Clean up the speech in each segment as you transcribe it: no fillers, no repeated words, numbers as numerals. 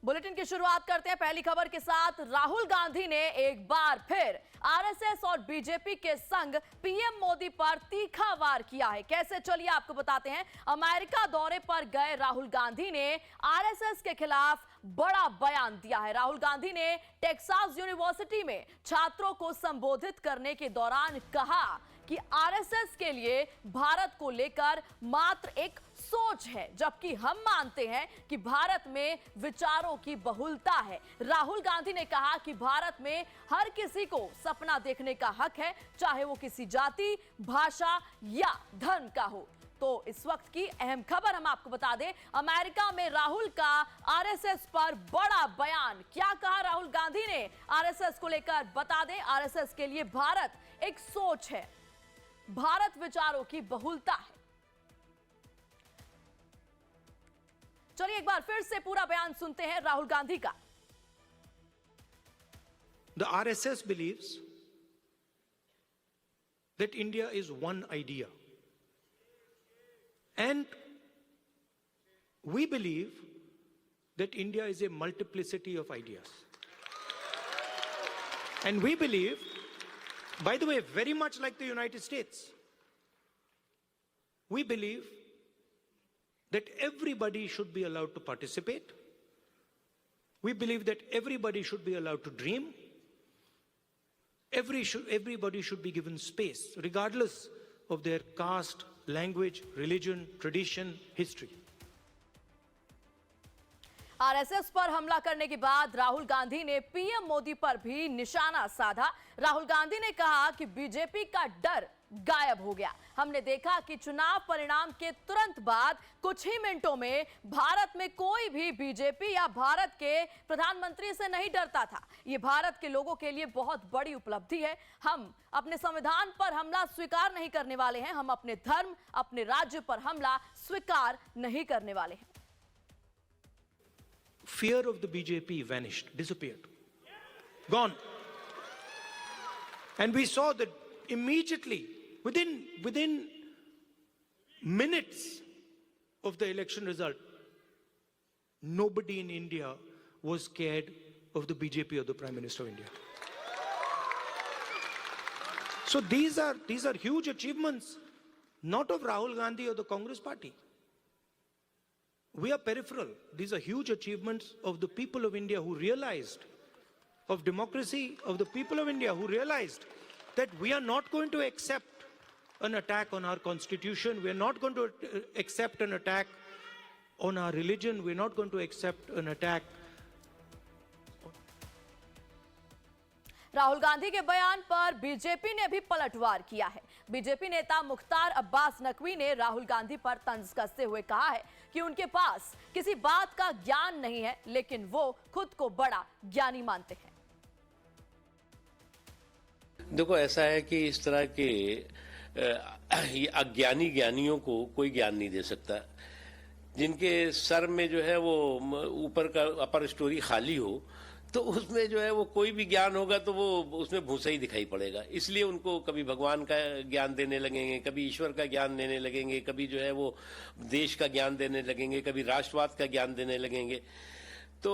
Bulletin की शुरुआत करते हैं पहली खबर के साथ। राहुल गांधी ने एक बार फिर आरएसएस और बीजेपी के संग पीएम मोदी पर तीखा वार किया है। कैसे, चलिए आपको बताते हैं। अमेरिका दौरे पर गए राहुल गांधी ने आरएसएस के खिलाफ बड़ा बयान दिया है। राहुल गांधी ने टेक्सास यूनिवर्सिटी में छात्रों को संबोधित करने के दौरान कहा कि आरएसएस के लिए भारत को लेकर मात्र एक सोच है, जबकि हम मानते हैं कि भारत में विचारों की बहुलता है। राहुल गांधी ने कहा कि भारत में हर किसी को सपना देखने का हक है, चाहे वो किसी जाति, भाषा या धर्म का हो। तो इस वक्त की अहम खबर हम आपको बता दें, अमेरिका में राहुल का आरएसएस पर बड़ा बयान। क्या कहा राहुल गांधी ने आरएसएस को लेकर, बता दें। आरएसएस के लिए भारत एक सोच है, भारत विचारों की बहुलता है। चलिए एक बार फिर से पूरा बयान सुनते हैं राहुल गांधी का। The RSS believes that India is one idea. And we believe that India is a multiplicity of ideas. And we believe, by the way, very much like the United States, we believe that everybody should be allowed to participate. We believe that everybody should be allowed to dream. Everybody should be given space, regardless of their caste, language, religion, tradition, history. RSS पर हमला करने के बाद राहुल गांधी ने PM Modi पर भी निशाना साधा। राहुल गांधी ने कहा कि बीजेपी का डर गायब हो गया। हमने देखा कि चुनाव परिणाम के तुरंत बाद कुछ ही मिनटों में भारत में कोई भी बीजेपी या भारत के प्रधानमंत्री से नहीं डरता था। ये भारत के लोगों के लिए बहुत बड़ी उपलब्धि है। हम अपने संविधान पर हमला स्वीकार नहीं करने वाले हैं। हम अपने धर्म, अपने राज्य पर हमला स्वीकार नहीं करने वाले हैं। Fear of the BJP vanished, disappeared, gone. And we saw that immediately, within minutes of the election result, nobody in India was scared of the BJP or the Prime Minister of India. So these are huge achievements, not of Rahul Gandhi or the Congress party. We are peripheral. These are huge achievements of the people of India who realized, of democracy, of the people of India who realized that we are not going to accept an attack on our constitution. We are not going to accept an attack on our religion. We are not going to accept an attack. Rahul Gandhi के बयान पर BJP ने भी पलटवार किया है। BJP नेता मुख्तार अब्बास नकवी ने राहुल गांधी पर तंज कसते हुए कहा है कि उनके पास किसी बात का ज्ञान नहीं है, लेकिन वो खुद को बड़ा ज्ञानी मानते हैं। देखो, ऐसा है कि इस तरह के अज्ञानी ज्ञानियों को कोई ज्ञान नहीं दे सकता। जिनके सर में जो है वो ऊपर का अपर स्टोरी खाली हो, तो उसमें जो है वो कोई भी ज्ञान होगा तो वो उसमें भूसा ही दिखाई पड़ेगा। इसलिए उनको कभी भगवान का ज्ञान देने लगेंगे, कभी ईश्वर का ज्ञान देने लगेंगे, कभी जो है वो देश का ज्ञान देने लगेंगे, कभी राष्ट्रवाद का ज्ञान देने लगेंगे। तो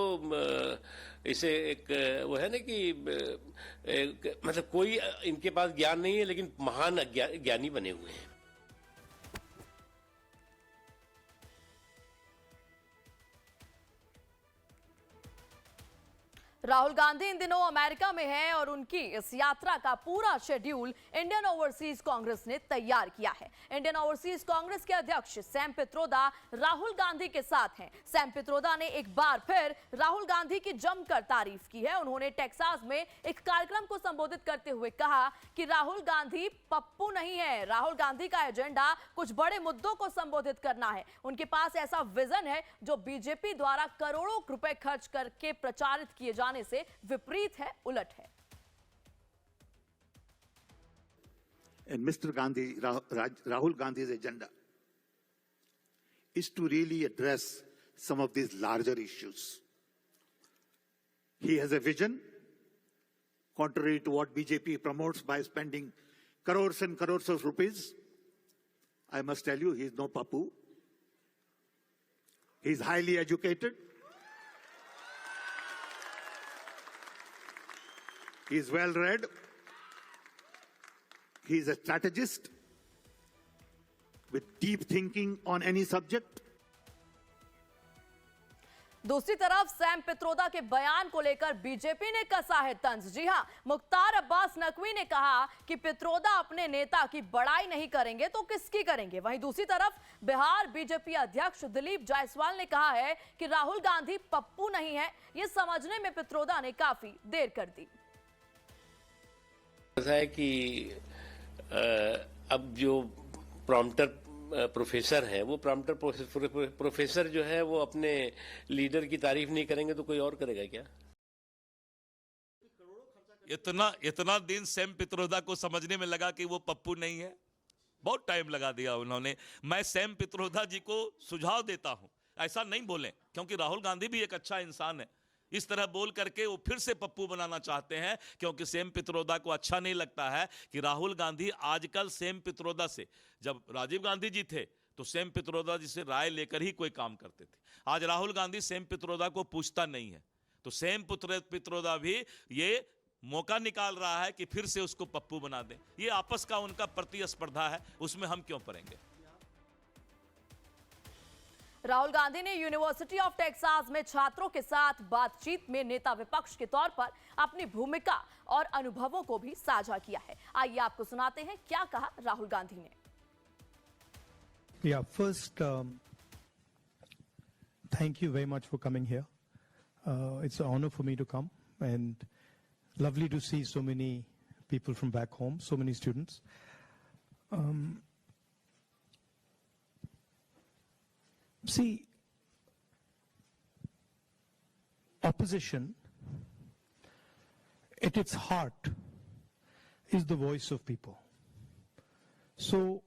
इसे एक वो है ना कि मतलब कोई इनके पास ज्ञान नहीं है, लेकिन महान ज्ञानी बने हुए हैं। राहुल गांधी इन दिनों अमेरिका में हैं और उनकी इस यात्रा का पूरा शेड्यूल इंडियन ओवरसीज कांग्रेस ने तैयार किया है। इंडियन ओवरसीज कांग्रेस के अध्यक्ष सैम पित्रोदा राहुल गांधी के साथ हैं। सैम पित्रोदा ने एक बार फिर राहुल गांधी की जमकर तारीफ की है। उन्होंने टेक्सास में एक कार्यक्रम को संबोधित करते हुए कहा कि राहुल गांधी पप्पू नहीं है। राहुल गांधी का एजेंडा कुछ बड़े मुद्दों को संबोधित करना है। उनके पास ऐसा विजन है जो बीजेपी द्वारा करोड़ों रुपए खर्च करके प्रचारित किए जाने से विपरीत है, उलट है। And Mr. Gandhi, Rahul Gandhi's agenda is to really address some of these larger issues. He has a vision, contrary to what BJP promotes by spending crores and crores of rupees. I must tell you, he is no papu. He is highly educated. He's well read. He's a strategist with deep thinking on any subject. दूसरी तरफ Sam Pitroda के बयान को लेकर BJP ने कसा है तंज। जी हां, मुख्तार अब्बास नकवी ने कहा कि पित्रोदा अपने नेता की बड़ाई नहीं करेंगे तो किसकी करेंगे। वहीं दूसरी तरफ बिहार बीजेपी अध्यक्ष दिलीप जायसवाल ने कहा है कि राहुल गांधी पप्पू नहीं है। ये समझने में पित्रोदा ने काफी देर कर दी। ऐसा है कि अब जो प्रॉम्प्टर प्रोफेसर है, वो प्रॉम्प्टर प्रोफेसर जो है वो अपने लीडर की तारीफ नहीं करेंगे तो कोई और करेगा क्या? इतना दिन सैम पित्रोदा को समझने में लगा कि वो पप्पू नहीं है। बहुत टाइम लगा दिया उन्होंने। मैं सैम पित्रोदा जी को सुझाव देता हूं, ऐसा नहीं बोलें, क्योंकि राहुल गांधी भी एक अच्छा इंसान है। इस तरह बोल करके वो फिर से पप्पू बनाना चाहते हैं, क्योंकि सैम पित्रोदा को अच्छा नहीं लगता है कि राहुल गांधी आजकल सैम पित्रोदा से, जब राजीव गांधी जी थे तो सैम पित्रोदा जी से राय लेकर ही कोई काम करते थे। आज राहुल गांधी सैम पित्रोदा को पूछता नहीं है, तो सैम पित्रोदा भी ये मौका निकाल रहा है कि फिर से उसको पप्पू बना दें। ये आपस का उनका प्रतिस्पर्धा है, उसमें हम क्यों पड़ेंगे। राहुल गांधी ने यूनिवर्सिटी ऑफ टेक्सास में छात्रों के साथ बातचीत में नेता विपक्ष के तौर पर अपनी भूमिका और अनुभवों को भी साझा किया है। आइए आपको सुनाते हैं क्या कहा राहुल गांधी ने। Yeah, first, thank you very much for coming here. It's an honor for me to come, and lovely to see so many people from back home, so many students. See, opposition, at its heart, is the voice of people. So,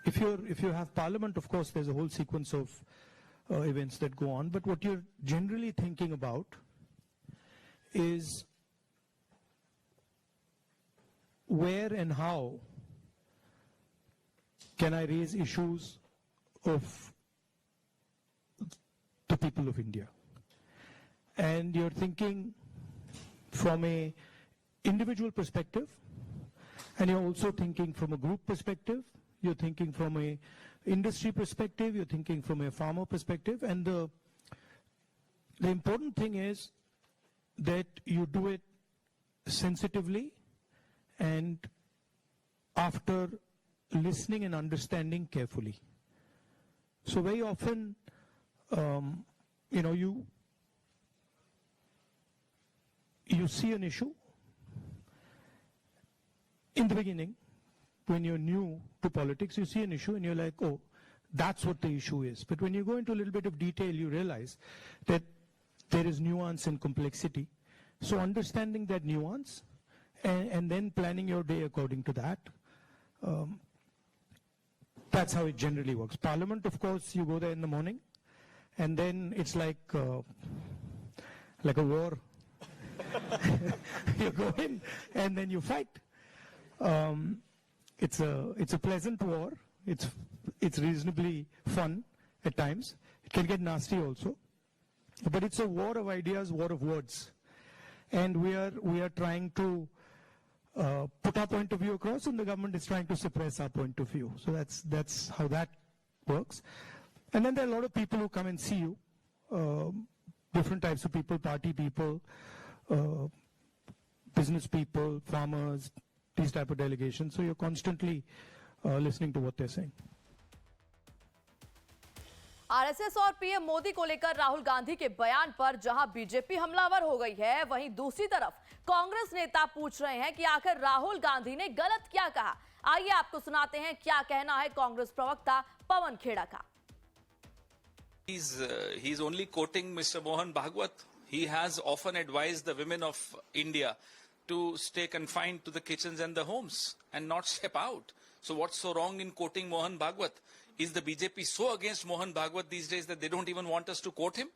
if you have parliament, of course, there's a whole sequence of events that go on. But what you're generally thinking about is where and how can I raise issues of the people of India? And you're thinking from a individual perspective, and you're also thinking from a group perspective. You're thinking from a industry perspective, you're thinking from a farmer perspective, and the important thing is that you do it sensitively and after listening and understanding carefully. So very often, you see an issue in the beginning. When you're new to politics, you see an issue and you're like, oh, that's what the issue is. But when you go into a little bit of detail, you realize that there is nuance and complexity. So understanding that nuance and then planning your day according to that, that's how it generally works. Parliament, of course, you go there in the morning and then it's like a war. You go in and then you fight. It's a pleasant war. It's reasonably fun at times. It can get nasty also, but it's a war of ideas, war of words, and we are trying to put our point of view across, and the government is trying to suppress our point of view. So that's how that works. And then there are a lot of people who come and see you, different types of people, party people, business people, farmers, these type of delegations. So you're constantly listening to what they're saying. RSS और PM Modi को लेकर राहुल गांधी के बयान पर जहां BJP हमलावर हो गई है, वहीं दूसरी तरफ कांग्रेस नेता पूछ रहे हैं कि आखिर राहुल गांधी ने गलत क्या कहा। आइए आपको सुनाते हैं क्या कहना है कांग्रेस प्रवक्ता पवन खेड़ा का। He's only quoting Mr. Mohan Bhagwat. He has often advised the women of India to stay confined to the kitchens and the homes and not step out. So what's so wrong in quoting Mohan Bhagwat? Is the BJP so against Mohan Bhagwat these days that they don't even want us to quote him?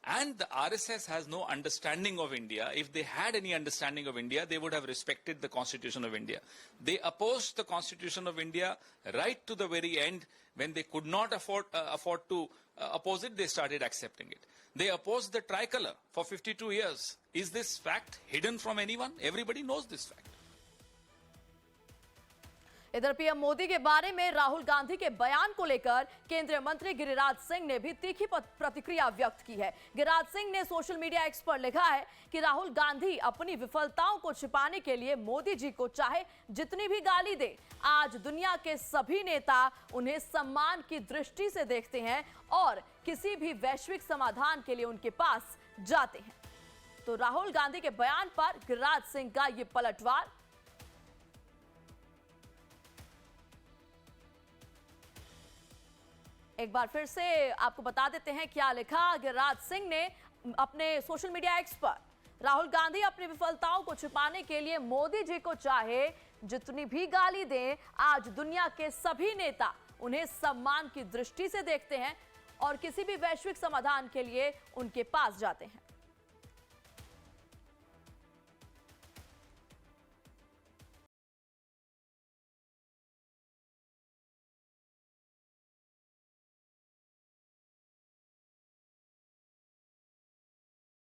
And the RSS has no understanding of India. If they had any understanding of India, they would have respected the Constitution of India. They opposed the Constitution of India right to the very end when they could not afford to opposite, they started accepting it. They opposed the tricolor for 52 years. Is this fact hidden from anyone? Everybody knows this fact. इधर PM Modi के बारे में राहुल गांधी के बयान को लेकर केंद्रीय मंत्री गिरिराज सिंह ने भी तीखी प्रतिक्रिया व्यक्त की है। गिरिराज सिंह ने सोशल मीडिया एक्स पर लिखा है कि राहुल गांधी अपनी विफलताओं को छिपाने के लिए मोदी जी को चाहे जितनी भी गाली दे, आज दुनिया के सभी नेता उन्हें सम्मान की दृष्टि से देखते हैं और किसी भी वैश्विक समाधान के लिए उनके पास जाते हैं। तो राहुल गांधी के बयान पर गिरिराज सिंह का ये पलटवार। एक बार फिर से आपको बता देते हैं क्या लिखा गिरिराज सिंह ने अपने सोशल मीडिया एक्स पर। राहुल गांधी अपनी विफलताओं को छिपाने के लिए मोदी जी को चाहे जितनी भी गाली दें, आज दुनिया के सभी नेता उन्हें सम्मान की दृष्टि से देखते हैं और किसी भी वैश्विक समाधान के लिए उनके पास जाते हैं।